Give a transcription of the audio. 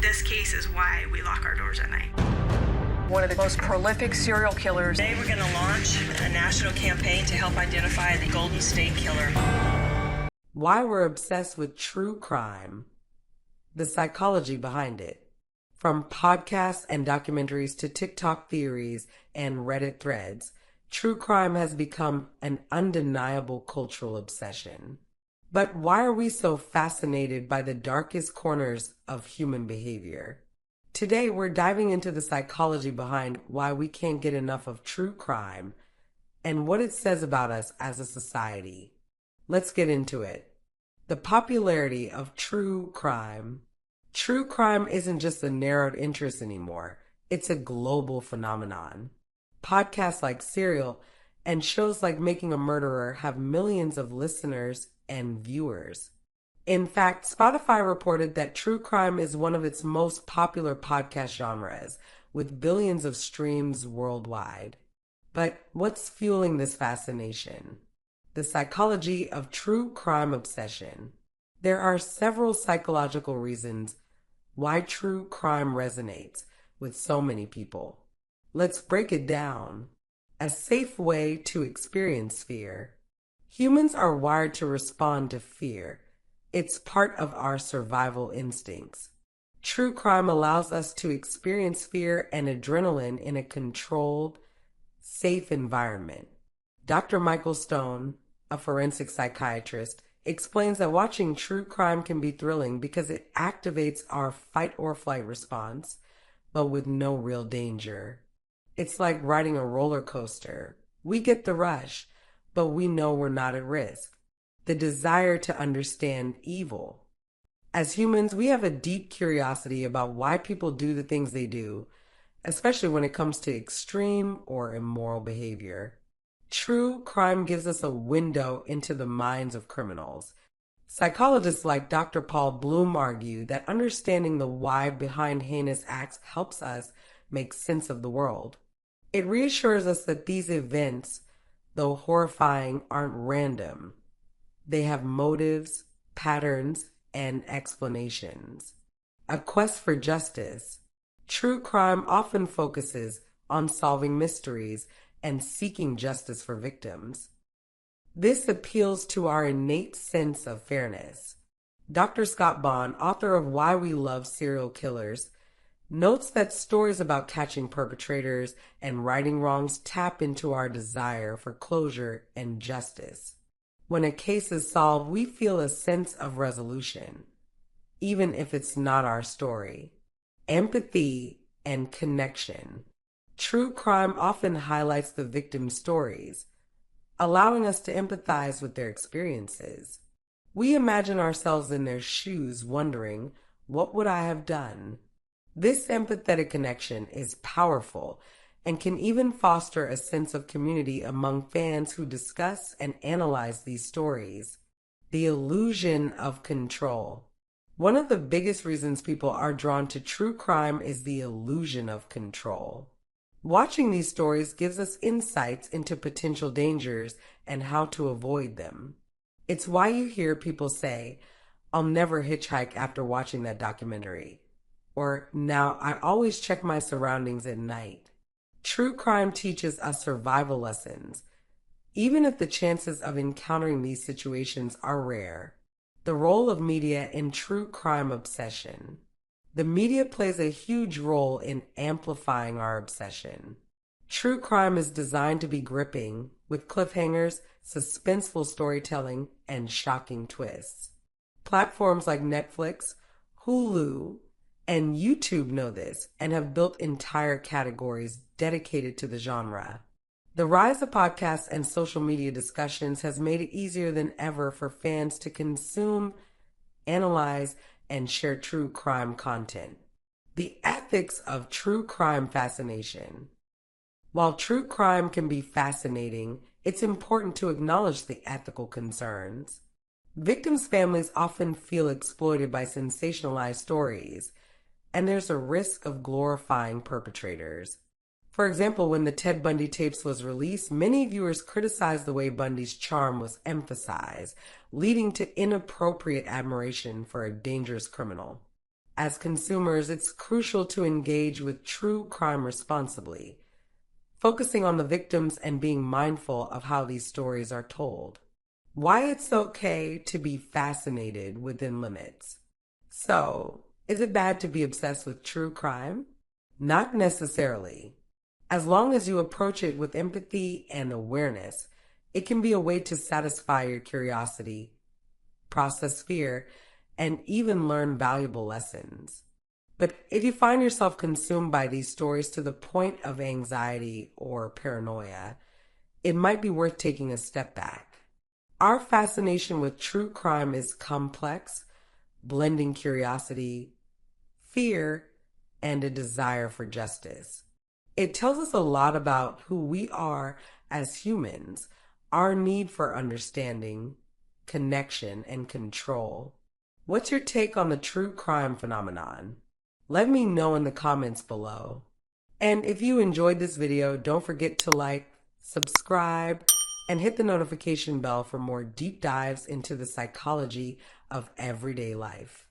This case is why we lock our doors at night. One of the most prolific serial killers. Today we're going to launch a national campaign to help identify the Golden State Killer. Why we're obsessed with true crime. The psychology behind it. From podcasts and documentaries to TikTok theories and Reddit threads, true crime has become an undeniable cultural obsession. But why are we so fascinated by the darkest corners of human behavior? Today, we're diving into the psychology behind why we can't get enough of true crime and what it says about us as a society. Let's get into it. The popularity of true crime. True crime isn't just a narrowed interest anymore. It's a global phenomenon. Podcasts like Serial and shows like Making a Murderer have millions of listeners and viewers. In fact, Spotify reported that true crime is one of its most popular podcast genres, with billions of streams worldwide. But what's fueling this fascination? The psychology of true crime obsession. There are several psychological reasons why true crime resonates with so many people. Let's break it down. A safe way to experience fear. Humans are wired to respond to fear. It's part of our survival instincts. True crime allows us to experience fear and adrenaline in a controlled, safe environment. Dr. Michael Stone, a forensic psychiatrist, explains that watching true crime can be thrilling because it activates our fight or flight response, but with no real danger. It's like riding a roller coaster. We get the rush, but we know we're not at risk. The desire to understand evil. As humans, we have a deep curiosity about why people do the things they do, especially when it comes to extreme or immoral behavior. True crime gives us a window into the minds of criminals. Psychologists like Dr. Paul Bloom argue that understanding the why behind heinous acts helps us make sense of the world. It reassures us that these events, though horrifying, aren't random. They have motives, patterns, and explanations. A quest for justice. True crime often focuses on solving mysteries and seeking justice for victims. This appeals to our innate sense of fairness. Dr. Scott Bond, author of Why We Love Serial Killers, notes that stories about catching perpetrators and righting wrongs tap into our desire for closure and justice. When a case is solved, we feel a sense of resolution, even if it's not our story. Empathy and connection. True crime often highlights the victim's stories, allowing us to empathize with their experiences. We imagine ourselves in their shoes, wondering, what would I have done? This empathetic connection is powerful and can even foster a sense of community among fans who discuss and analyze these stories. The illusion of control. One of the biggest reasons people are drawn to true crime is the illusion of control. Watching these stories gives us insights into potential dangers and how to avoid them. It's why you hear people say, "I'll never hitchhike after watching that documentary," or "Now I always check my surroundings at night." True crime teaches us survival lessons, even if the chances of encountering these situations are rare. The role of media in true crime obsession. The media plays a huge role in amplifying our obsession. True crime is designed to be gripping, with cliffhangers, suspenseful storytelling, and shocking twists. Platforms like Netflix, Hulu, and YouTube know this and have built entire categories dedicated to the genre. The rise of podcasts and social media discussions has made it easier than ever for fans to consume, analyze, and share true crime content. The ethics of true crime fascination. While true crime can be fascinating, it's important to acknowledge the ethical concerns. Victims' families often feel exploited by sensationalized stories, and there's a risk of glorifying perpetrators. For example, when the Ted Bundy tapes was released, many viewers criticized the way Bundy's charm was emphasized, leading to inappropriate admiration for a dangerous criminal. As consumers, it's crucial to engage with true crime responsibly, focusing on the victims and being mindful of how these stories are told. Why it's okay to be fascinated within limits. So, is it bad to be obsessed with true crime? Not necessarily. As long as you approach it with empathy and awareness, it can be a way to satisfy your curiosity, process fear, and even learn valuable lessons. But if you find yourself consumed by these stories to the point of anxiety or paranoia, it might be worth taking a step back. Our fascination with true crime is complex, blending curiosity, fear, and a desire for justice. It tells us a lot about who we are as humans, our need for understanding, connection, and control. What's your take on the true crime phenomenon? Let me know in the comments below. And if you enjoyed this video, don't forget to like, subscribe, and hit the notification bell for more deep dives into the psychology of everyday life.